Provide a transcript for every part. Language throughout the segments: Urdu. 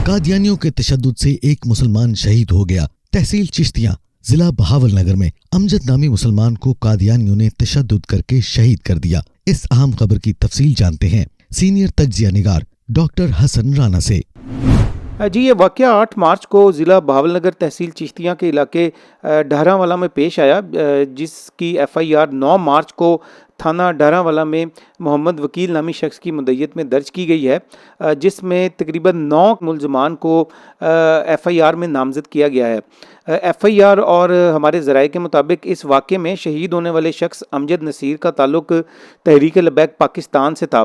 قادیانیوں کے تشدد سے ایک مسلمان شہید ہو گیا۔ تحصیل چشتیاں ضلع بہاول نگر میں امجد نامی مسلمان کو قادیانیوں نے تشدد کر کے شہید کر دیا۔ اس اہم خبر کی تفصیل جانتے ہیں سینئر تجزیہ نگار ڈاکٹر حسن رانا سے۔ جی، یہ واقعہ 8 مارچ کو ضلع بہاول نگر تحصیل چشتیاں کے علاقے ڈہراں والا میں پیش آیا، جس کی FIR 9 مارچ کو تھانہ ڈہراں والا میں محمد وکیل نامی شخص کی مدعیت میں درج کی گئی ہے، جس میں تقریباً 9 ملزمان کو FIR میں نامزد کیا گیا ہے۔ FIR اور ہمارے ذرائع کے مطابق اس واقعے میں شہید ہونے والے شخص امجد نصیر کا تعلق تحریک لبیک پاکستان سے تھا۔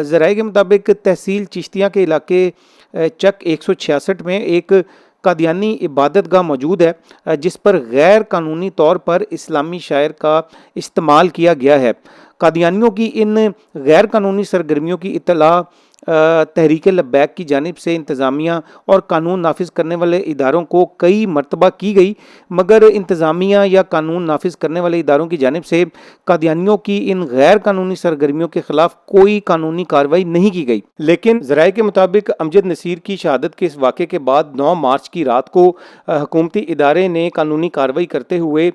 ذرائع کے مطابق تحصیل چشتیاں کے علاقے چک 166 میں ایک قادیانی عبادت گاہ موجود ہے، جس پر غیر قانونی طور پر اسلامی شاعر کا استعمال کیا گیا ہے۔ قادیانیوں کی ان غیر قانونی سرگرمیوں کی اطلاع تحریک لبیک کی جانب سے انتظامیہ اور قانون نافذ کرنے والے اداروں کو کئی مرتبہ کی گئی، مگر انتظامیہ یا قانون نافذ کرنے والے اداروں کی جانب سے قادیانیوں کی ان غیر قانونی سرگرمیوں کے خلاف کوئی قانونی کارروائی نہیں کی گئی۔ لیکن ذرائع کے مطابق امجد نصیر کی شہادت کے اس واقعے کے بعد 9 مارچ کی رات کو حکومتی ادارے نے قانونی کارروائی کرتے ہوئے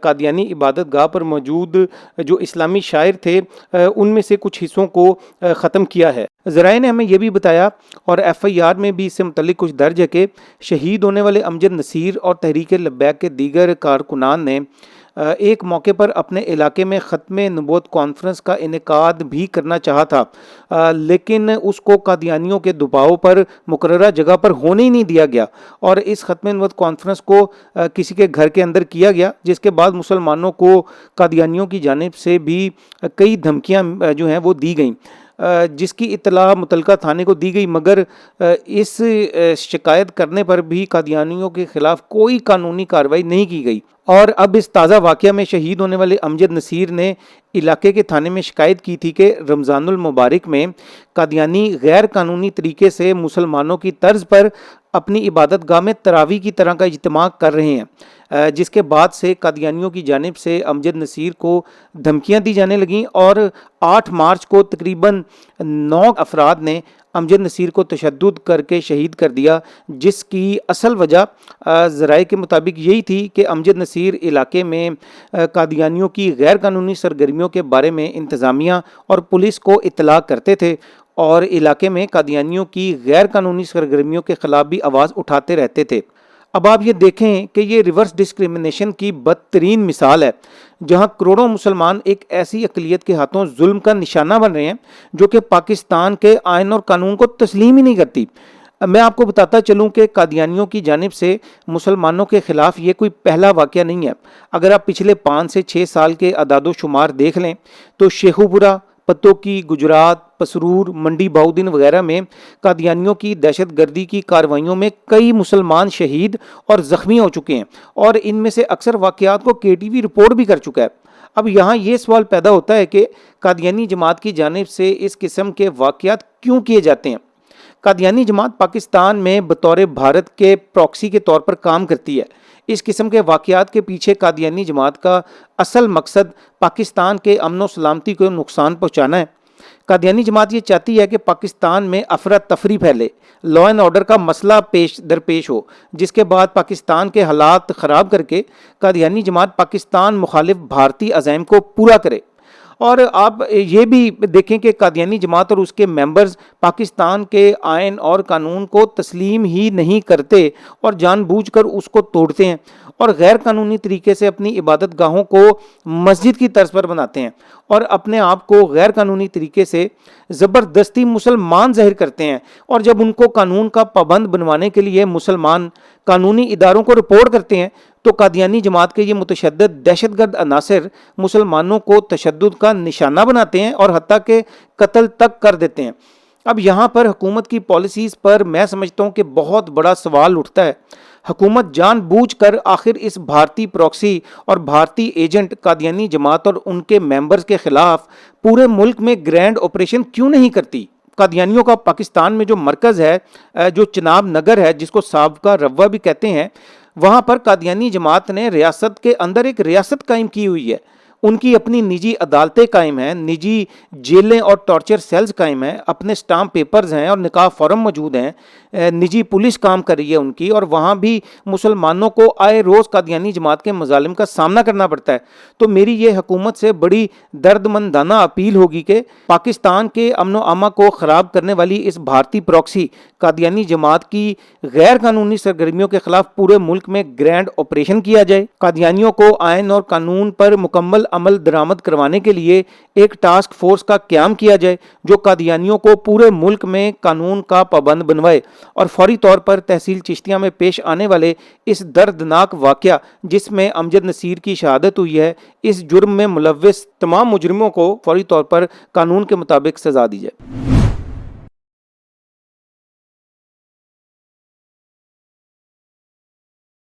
قادیانی عبادت گاہ پر موجود جو اسلامی شاعر تھے ان میں سے کچھ حصوں کو ختم کیا ہے۔ ذرائع نے ہمیں یہ بھی بتایا اور FIR میں بھی اس سے متعلق کچھ درج ہے کہ شہید ہونے والے امجد نصیر اور تحریک لبیک کے دیگر کارکنان نے ایک موقع پر اپنے علاقے میں ختم نبوت کانفرنس کا انعقاد بھی کرنا چاہا تھا، لیکن اس کو قادیانیوں کے دباؤ پر مقررہ جگہ پر ہونے ہی نہیں دیا گیا اور اس ختم نبوت کانفرنس کو کسی کے گھر کے اندر کیا گیا، جس کے بعد مسلمانوں کو قادیانیوں کی جانب سے بھی کئی دھمکیاں جو ہیں وہ دی گئیں، جس کی اطلاع متعلقہ تھانے کو دی گئی، مگر اس شکایت کرنے پر بھی قادیانیوں کے خلاف کوئی قانونی کارروائی نہیں کی گئی۔ اور اب اس تازہ واقعہ میں شہید ہونے والے امجد نصیر نے علاقے کے تھانے میں شکایت کی تھی کہ رمضان المبارک میں قادیانی غیر قانونی طریقے سے مسلمانوں کی طرز پر اپنی عبادت گاہ میں تراویح کی طرح کا اجتماع کر رہے ہیں، جس کے بعد سے قادیانیوں کی جانب سے امجد نصیر کو دھمکیاں دی جانے لگیں اور 8 مارچ کو تقریباً 9 افراد نے امجد نصیر کو تشدد کر کے شہید کر دیا، جس کی اصل وجہ ذرائع کے مطابق یہی تھی کہ امجد نصیر علاقے میں قادیانیوں کی غیر قانونی سرگرمیوں کے بارے میں انتظامیہ اور پولیس کو اطلاع کرتے تھے اور علاقے میں قادیانیوں کی غیر قانونی سرگرمیوں کے خلاف بھی آواز اٹھاتے رہتے تھے۔ اب آپ یہ دیکھیں کہ یہ ریورس ڈسکریمنیشن کی بدترین مثال ہے، جہاں کروڑوں مسلمان ایک ایسی اقلیت کے ہاتھوں ظلم کا نشانہ بن رہے ہیں جو کہ پاکستان کے آئین اور قانون کو تسلیم ہی نہیں کرتی۔ میں آپ کو بتاتا چلوں کہ قادیانیوں کی جانب سے مسلمانوں کے خلاف یہ کوئی پہلا واقعہ نہیں ہے۔ اگر آپ پچھلے 5 سے 6 سال کے اعداد و شمار دیکھ لیں تو شیخو پورہ، پتوکی، گجرات، پسرور، منڈی بہودین وغیرہ میں قادیانیوں کی دہشت گردی کی کارروائیوں میں کئی مسلمان شہید اور زخمی ہو چکے ہیں اور ان میں سے اکثر واقعات کو KTV رپورٹ بھی کر چکا ہے۔ اب یہاں یہ سوال پیدا ہوتا ہے کہ قادیانی جماعت کی جانب سے اس قسم کے واقعات کیوں کیے جاتے ہیں؟ قادیانی جماعت پاکستان میں بطور بھارت کے پراکسی کے طور پر کام کرتی ہے۔ اس قسم کے واقعات کے پیچھے قادیانی جماعت کا اصل مقصد پاکستان کے امن و سلامتی کو نقصان پہنچانا ہے۔ قادیانی جماعت یہ چاہتی ہے کہ پاکستان میں افراتفری پھیلے، لا اینڈ آرڈر کا مسئلہ درپیش ہو، جس کے بعد پاکستان کے حالات خراب کر کے قادیانی جماعت پاکستان مخالف بھارتی عزائم کو پورا کرے۔ اور آپ یہ بھی دیکھیں کہ قادیانی جماعت اور اس کے ممبرز پاکستان کے آئین اور قانون کو تسلیم ہی نہیں کرتے اور جان بوجھ کر اس کو توڑتے ہیں اور غیر قانونی طریقے سے اپنی عبادت گاہوں کو مسجد کی طرز پر بناتے ہیں اور اپنے آپ کو غیر قانونی طریقے سے زبردستی مسلمان ظاہر کرتے ہیں، اور جب ان کو قانون کا پابند بنوانے کے لیے مسلمان قانونی اداروں کو رپورٹ کرتے ہیں تو قادیانی جماعت کے یہ متشدد دہشت گرد عناصر مسلمانوں کو تشدد کا نشانہ بناتے ہیں اور حتیٰ کہ قتل تک کر دیتے ہیں۔ اب یہاں پر حکومت کی پالیسیز پر میں سمجھتا ہوں کہ بہت بڑا سوال اٹھتا ہے۔ حکومت جان بوجھ کر آخر اس بھارتی پراکسی اور بھارتی ایجنٹ قادیانی جماعت اور ان کے ممبرز کے خلاف پورے ملک میں گرینڈ آپریشن کیوں نہیں کرتی؟ قادیانیوں کا پاکستان میں جو مرکز ہے، جو چناب نگر ہے، جس کو سابقہ روا بھی کہتے ہیں، وہاں پر قادیانی جماعت نے ریاست کے اندر ایک ریاست قائم کی ہوئی ہے ان کی اپنی نجی عدالتیں قائم ہیں, نجی جیلیں اور ٹارچر سیلز قائم ہیں, اپنے اسٹامپ پیپرز ہیں اور نکاح فارم موجود ہیں, نجی پولیس کام کر رہی ہے ان کی, اور وہاں بھی مسلمانوں کو آئے روز قادیانی جماعت کے مظالم کا سامنا کرنا پڑتا ہے. تو میری یہ حکومت سے بڑی درد مندانہ اپیل ہوگی کہ پاکستان کے امن و امان کو خراب کرنے والی اس بھارتی پراکسی قادیانی جماعت کی غیر قانونی سرگرمیوں کے خلاف پورے ملک میں گرینڈ آپریشن کیا جائے. قادیانیوں کو آئین اور قانون پر مکمل عمل درآمد کروانے کے لیے ایک ٹاسک فورس کا قیام کیا جائے جو قادیانیوں کو پورے ملک میں قانون کا پابند بنوائے, اور فوری طور پر تحصیل چشتیہ میں پیش آنے والے اس دردناک واقعہ جس میں امجد نصیر کی شہادت ہوئی ہے, اس جرم میں ملوث تمام مجرموں کو فوری طور پر قانون کے مطابق سزا دی جائے.